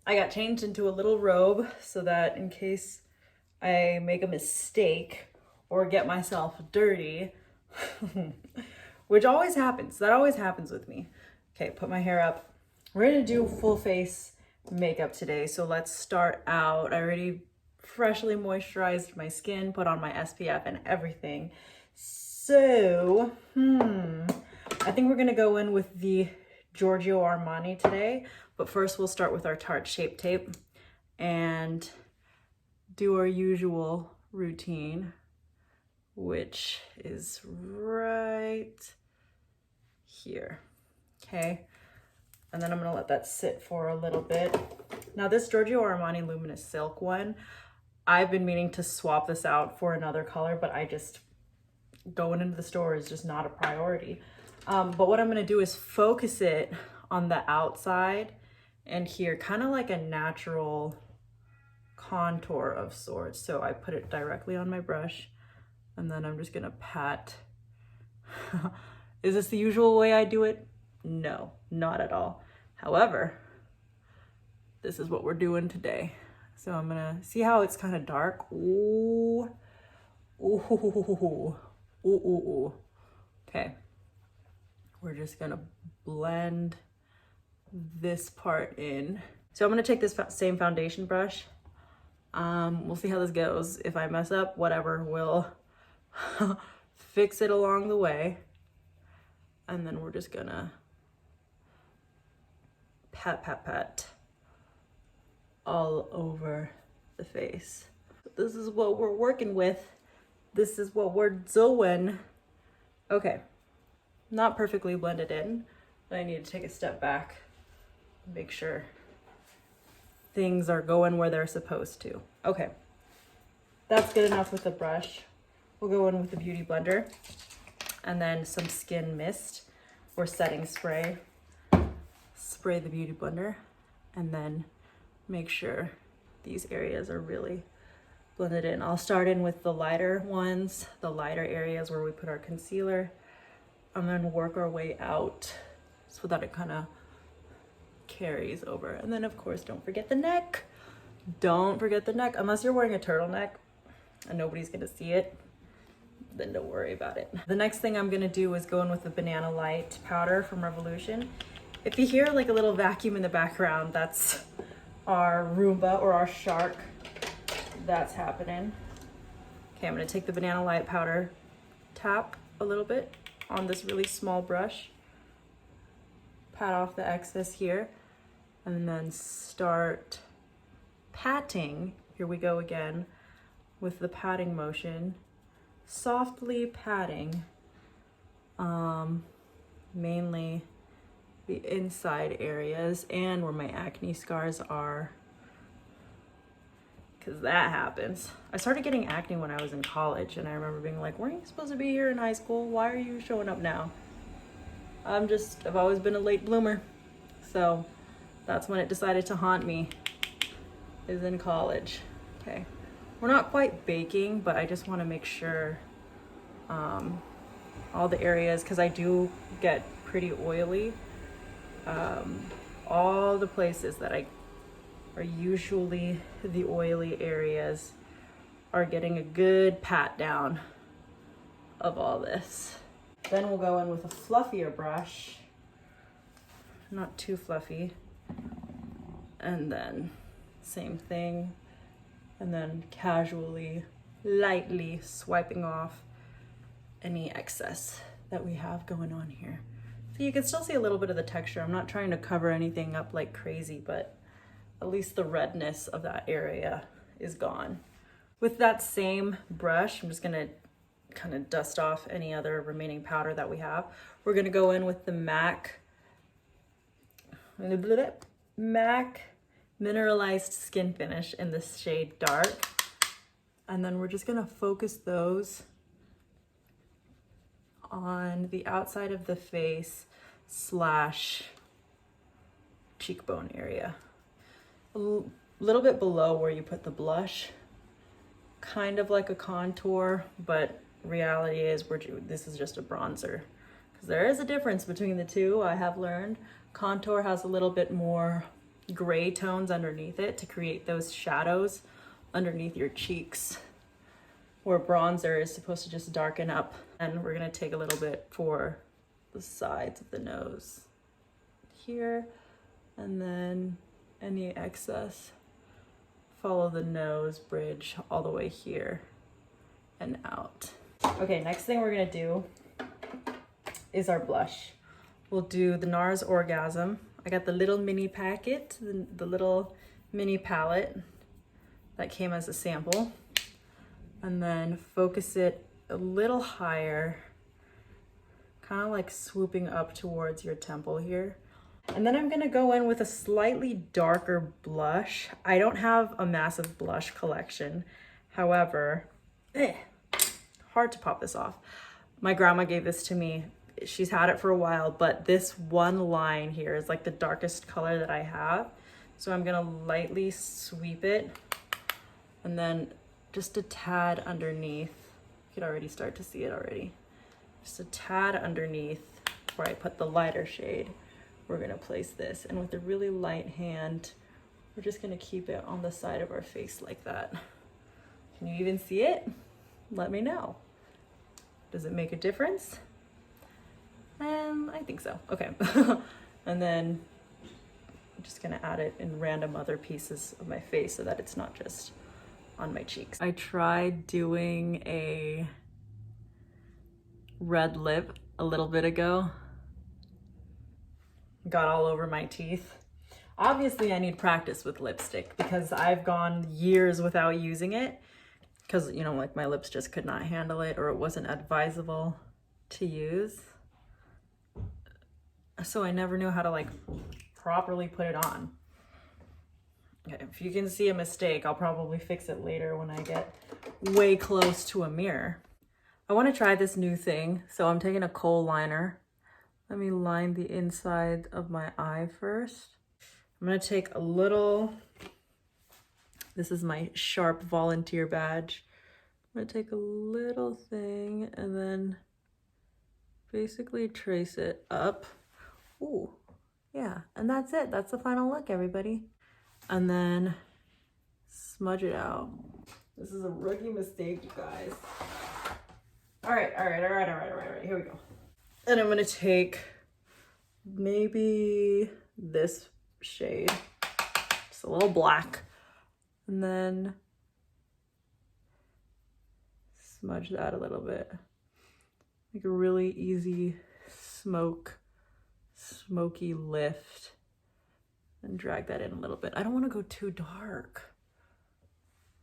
I got changed into a little robe so that in case I make a mistake or get myself dirty, which always happens. That always happens with me. Okay, put my hair up. We're gonna do full face makeup today. So let's start out. I already freshly moisturized my skin, put on my SPF and everything. So, I think we're gonna go in with the Giorgio Armani today, but first we'll start with our Tarte Shape Tape and do our usual routine, which is right here, okay? And then I'm gonna let that sit for a little bit. Now this Giorgio Armani Luminous Silk one, I've been meaning to swap this out for another color, but going into the store is just not a priority. But what I'm gonna do is focus it on the outside and here, kind of like a natural contour of sorts. So I put it directly on my brush and then I'm just gonna pat. Is this the usual way I do it? No, not at all. However, this is what we're doing today. So I'm gonna see how it's kind of dark. Ooh, ooh, ooh, ooh, ooh. Okay. We're just gonna blend this part in. So I'm gonna take this same foundation brush. We'll see how this goes. If I mess up, whatever, we'll fix it along the way. And then we're just gonna pat, pat, pat all over the face. This is what we're working with. This is what we're doing. Okay. Not perfectly blended in, but I need to take a step back and make sure things are going where they're supposed to. Okay, that's good enough with the brush. We'll go in with the Beauty Blender and then some skin mist or setting spray. Spray the Beauty Blender and then make sure these areas are really blended in. I'll start in with the lighter ones, the lighter areas where we put our concealer, and then work our way out so that it kind of carries over. And then of course, don't forget the neck. Don't forget the neck. Unless you're wearing a turtleneck and nobody's gonna see it, then don't worry about it. The next thing I'm gonna do is go in with the Banana Light powder from Revolution. If you hear like a little vacuum in the background, that's our Roomba or our shark. That's happening. Okay, I'm gonna take the Banana Light powder, tap a little bit on this really small brush, pat off the excess here, and then start patting. Here we go again with the patting motion, softly patting, mainly the inside areas and where my acne scars are, because that happens. I started getting acne when I was in college, and I remember being like, weren't you supposed to be here in high school? Why are you showing up now? I've always been a late bloomer. So that's when it decided to haunt me, is in college. Okay, we're not quite baking, but I just want to make sure all the areas, because I do get pretty oily, all the places that are usually the oily areas are getting a good pat down of all this. Then we'll go in with a fluffier brush, not too fluffy, and then same thing, and then casually, lightly swiping off any excess that we have going on here. So you can still see a little bit of the texture. I'm not trying to cover anything up like crazy, but at least the redness of that area is gone. With that same brush, I'm just gonna kind of dust off any other remaining powder that we have. We're gonna go in with the MAC Mineralized Skin Finish in the shade Dark. And then we're just gonna focus those on the outside of the face / cheekbone area. A little bit below where you put the blush, kind of like a contour, but reality is this is just a bronzer, because there is a difference between the two. I have learned contour has a little bit more gray tones underneath it to create those shadows underneath your cheeks, where bronzer is supposed to just darken up. And we're gonna take a little bit for the sides of the nose here, and then any excess, follow the nose bridge all the way here and out. Okay, next thing we're gonna do is our blush. We'll do the NARS Orgasm. I got the little mini packet, the little mini palette that came as a sample. And then focus it a little higher, kind of like swooping up towards your temple here. And then I'm gonna go in with a slightly darker blush. I don't have a massive blush collection. However, hard to pop this off. My grandma gave this to me. She's had it for a while, but this one line here is like the darkest color that I have. So I'm gonna lightly sweep it, and then just a tad underneath. You could already start to see it already. Just a tad underneath where I put the lighter shade. We're gonna place this, and with a really light hand, we're just gonna keep it on the side of our face like that. Can you even see it? Let me know. Does it make a difference? I think so. Okay. And then I'm just gonna add it in random other pieces of my face so that it's not just on my cheeks. I tried doing a red lip a little bit ago. Got all over my teeth. Obviously I need practice with lipstick because I've gone years without using it because, you know, like my lips just could not handle it, or it wasn't advisable to use. So I never knew how to like properly put it on. Okay, if you can see a mistake, I'll probably fix it later when I get way close to a mirror. I want to try this new thing. So I'm taking a kohl liner. Let me line the inside of my eye first. I'm going to take a little, this is my Sharp volunteer badge. I'm going to take a little thing and then basically trace it up. Ooh, yeah, and that's it. That's the final look, everybody. And then smudge it out. This is a rookie mistake, you guys. All right, here we go. And I'm gonna take maybe this shade, just a little black, and then smudge that a little bit. Make a really easy smoky lift, and drag that in a little bit. I don't want to go too dark.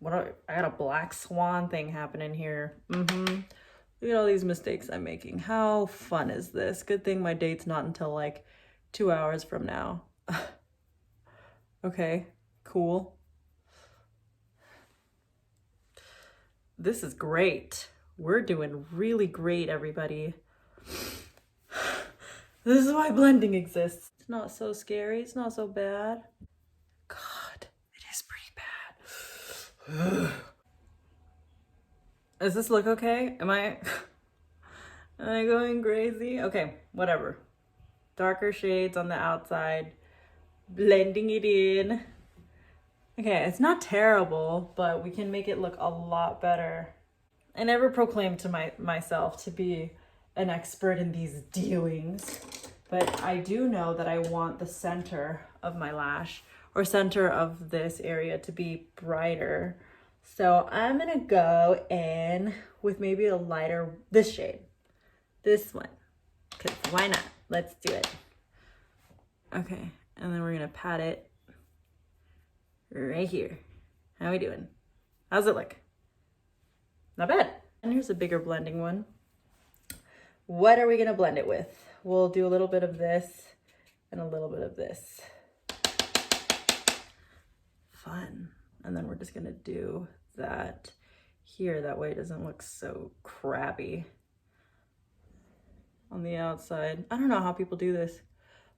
I got a black swan thing happening here. Look at all these mistakes I'm making. How fun is this? Good thing my date's not until like 2 hours from now. Okay, cool. This is great. We're doing really great, everybody. This is why blending exists. It's not so scary. It's not so bad. God, it is pretty bad. Does this look okay? Am I going crazy? Okay, whatever. Darker shades on the outside, blending it in. Okay, it's not terrible, but we can make it look a lot better. I never proclaimed to myself to be an expert in these dealings, but I do know that I want the center of my lash, or center of this area, to be brighter. So I'm gonna go in with maybe a lighter, this shade, this one, because why not? Let's do it. Okay, and then we're gonna pat it right here. How we doing? How's it look? Not bad. And here's a bigger blending one. What are we gonna blend it with? We'll do a little bit of this and a little bit of this. Fun. And then we're just gonna do that here. That way it doesn't look so crappy on the outside. I don't know how people do this.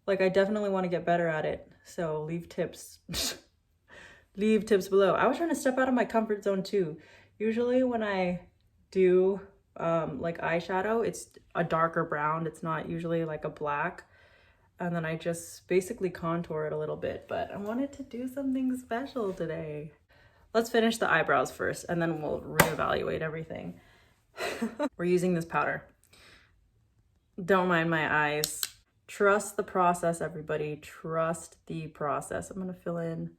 Like, I definitely want to get better at it. So leave tips. Leave tips below. I was trying to step out of my comfort zone too. Usually when I do like eyeshadow, it's a darker brown. It's not usually like a black. and then I just basically contour it a little bit, but I wanted to do something special today. Let's finish the eyebrows first, and then we'll reevaluate everything. We're using this powder. Don't mind my eyes. Trust the process, everybody. Trust the process. I'm gonna fill in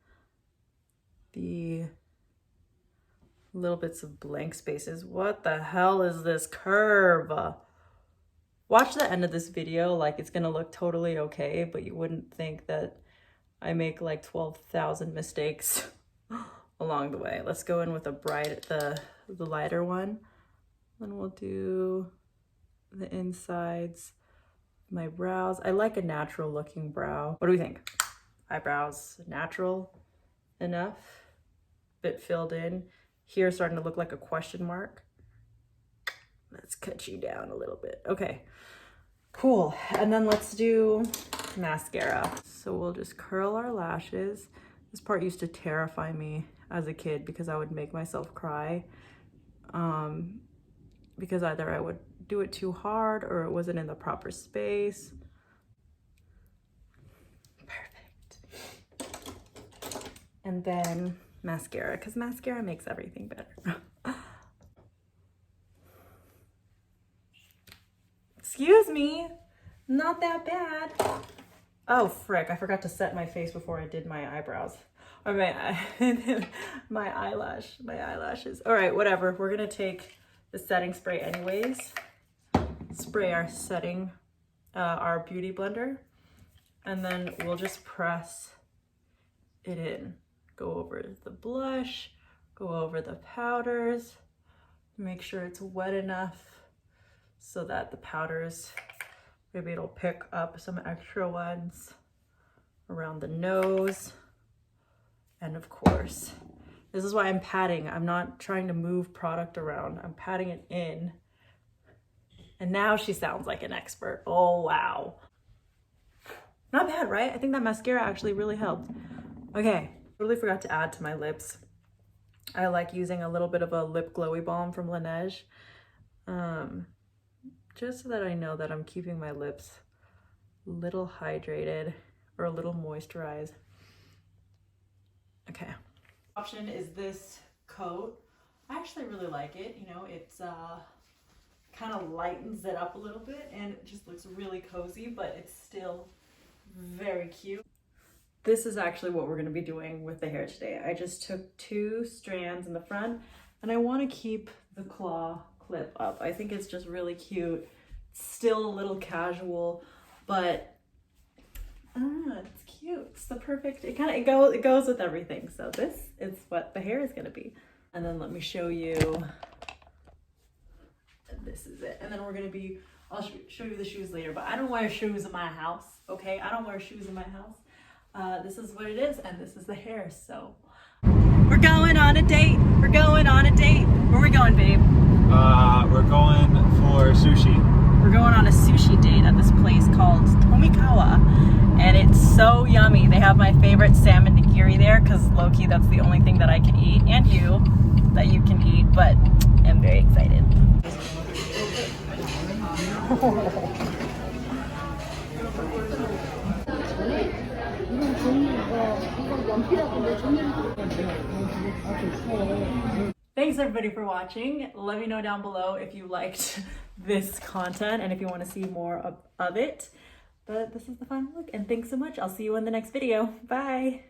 the little bits of blank spaces. What the hell is this curve? Watch the end of this video, like it's gonna look totally okay, but you wouldn't think that I make like 12,000 mistakes along the way. Let's go in with the lighter one. Then we'll do the insides of my brows. I like a natural looking brow. What do we think? Eyebrows natural enough? Bit filled in. Here starting to look like a question mark. Let's cut you down a little bit. Okay, cool. And then let's do mascara. So we'll just curl our lashes. This part used to terrify me as a kid because I would make myself cry. Because either I would do it too hard or it wasn't in the proper space. Perfect. And then mascara, because mascara makes everything better. Excuse me, not that bad. Oh frick, I forgot to set my face before I did my eyebrows. Or my eyelashes. All right, whatever, we're gonna take the setting spray anyways. Spray our setting, our beauty blender, and then we'll just press it in. Go over the blush, go over the powders, make sure it's wet enough so that the powders, maybe it'll pick up some extra ones around the nose. And of course, this is why I'm patting. I'm not trying to move product around. I'm patting it in. And now she sounds like an expert. Oh, wow. Not bad, right? I think that mascara actually really helped. Okay, totally forgot to add to my lips. I like using a little bit of a lip glowy balm from Laneige. Just so that I know that I'm keeping my lips a little hydrated or a little moisturized. Okay. Option is this coat. I actually really like it. You know, it's kind of lightens it up a little bit and it just looks really cozy, but it's still very cute. This is actually what we're going to be doing with the hair today. I just took 2 strands in the front and I want to keep the claw clip up. I think it's just really cute. It's still a little casual, but it's cute. It's the perfect, it goes with everything. So this is what the hair is going to be. And then let me show you. This is it. And then we're going to be, I'll show you the shoes later, but I don't wear shoes in my house. Okay. I don't wear shoes in my house. This is what it is. And this is the hair. So we're going on a date. We're going on a date. Where are we going, babe? We're going for sushi. We're going on a sushi date at this place called Tomikawa, and it's so yummy. They have my favorite salmon nigiri there because low-key that's the only thing that I can eat, and you that you can eat, but I'm very excited. Thanks everybody for watching. Let me know down below if you liked this content and if you want to see more of it. But this is the final look, and thanks so much. I'll see you in the next video. Bye.